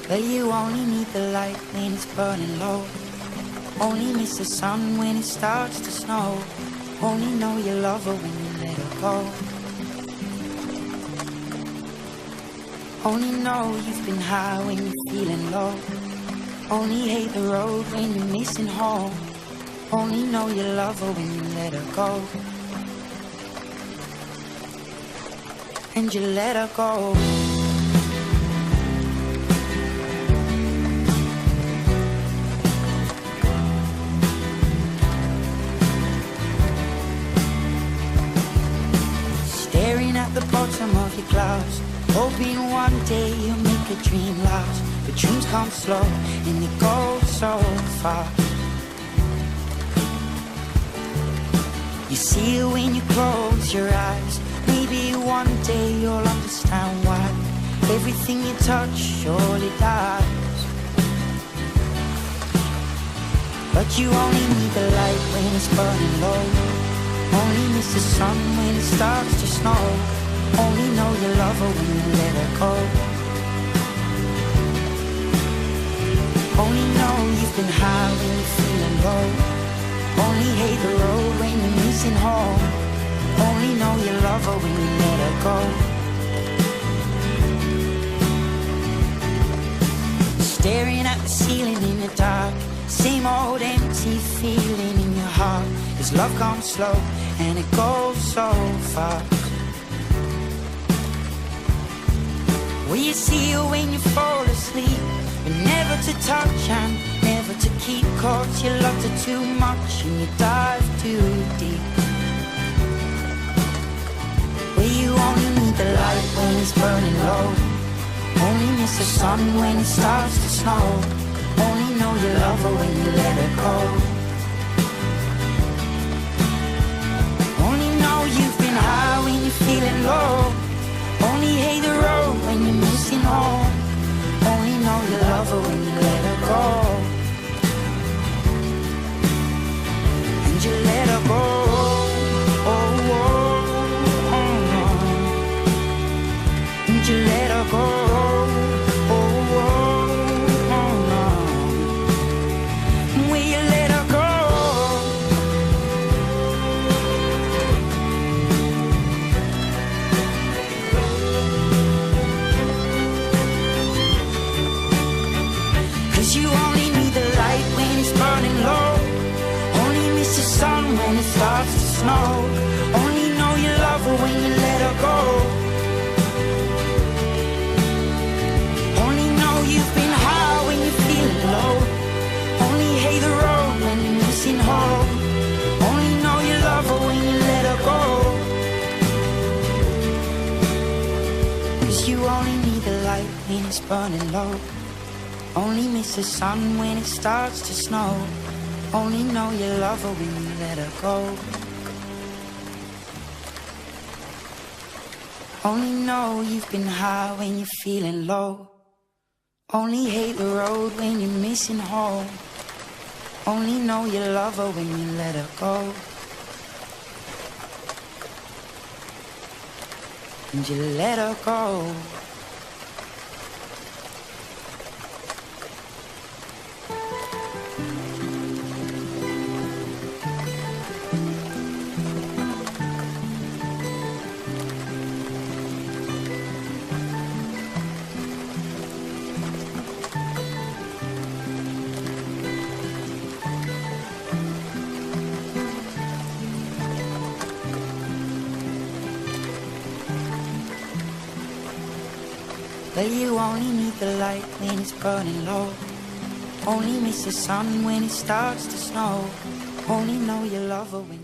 But you only need the light when it's burning low. Only miss the sun when it starts to snow. Only know you love her when you let her go. Only know you've been high when you're feeling low. Only hate the road when you're missing home. Only know you love her when you let her go. And you let her go. Staring at the bottom of your clouds, hoping one day you'll make a dream last. But dreams come slow and they go so fast. You see it when you close your eyes. Maybe one day you'll understand why everything you touch surely dies. But you only need the light when it's burning low. Only miss the sun when it starts to snow. Only know you love her when you let her go. Only know you've been high when you're feeling low. Only hate the road when you're missing home. Only know you love her when you let her go. Staring at the ceiling in the dark, same old empty feeling in your heart. This love comes slow and it goes so fast. Will you see her when you fall asleep? But never to touch and never to keep. Cause you loved her too much and you dive too deep. Well, you only need the light when it's burning low. Only miss the sun when it starts to snow. Only know you love her when you let her go. Only know you've been high when you're feeling low. Only hate the road when you're missing home. Only know you love her when you let her go. And you let her go. Oh, oh, oh. And you let her go. Oh, oh, oh. Will you let her go? You only need the light when it's burning low. Only miss the sun when it starts to snow. Only know you love her when you let her go. Only know you've been high when you're feeling low. Only hate the road when you're missing home. Only know you love her when you let her go. 'Cause you only need the light when it's burning low. Only miss the sun when it starts to snow. Only know you love her when you let her go. Only know you've been high when you're feeling low. Only hate the road when you're missing home. Only know you love her when you let her go. And you let her go. But you only need the light when it's burning low. Only miss the sun when it starts to snow. Only know you love her when